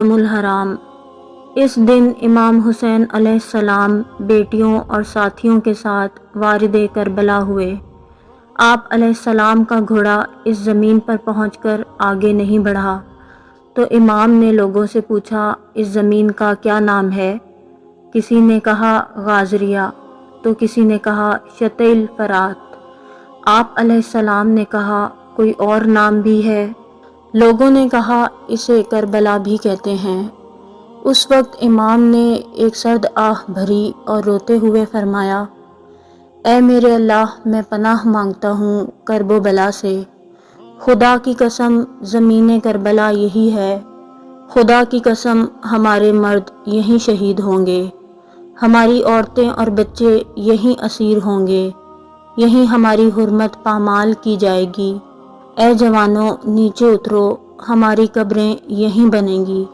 الحرام۔ اس دن امام حسین علیہ السلام بیٹیوں اور ساتھیوں کے ساتھ وارد کربلا ہوئے۔ آپ علیہ السلام کا گھوڑا اس زمین پر پہنچ کر آگے نہیں بڑھا تو امام نے لوگوں سے پوچھا، اس زمین کا کیا نام ہے؟ کسی نے کہا غازریہ تو کسی نے کہا شاطئ الفرات۔ آپ علیہ السلام نے کہا، کوئی اور نام بھی ہے؟ لوگوں نے کہا، اسے کربلا بھی کہتے ہیں۔ اس وقت امام نے ایک سرد آہ بھری اور روتے ہوئے فرمایا، اے میرے اللہ، میں پناہ مانگتا ہوں کرب و بلا سے۔ خدا کی قسم زمین کربلا یہی ہے، خدا کی قسم ہمارے مرد یہیں شہید ہوں گے، ہماری عورتیں اور بچے یہیں اسیر ہوں گے، یہیں ہماری حرمت پامال کی جائے گی۔ اے جوانوں، نیچے اترو، ہماری قبریں یہیں بنیں گی۔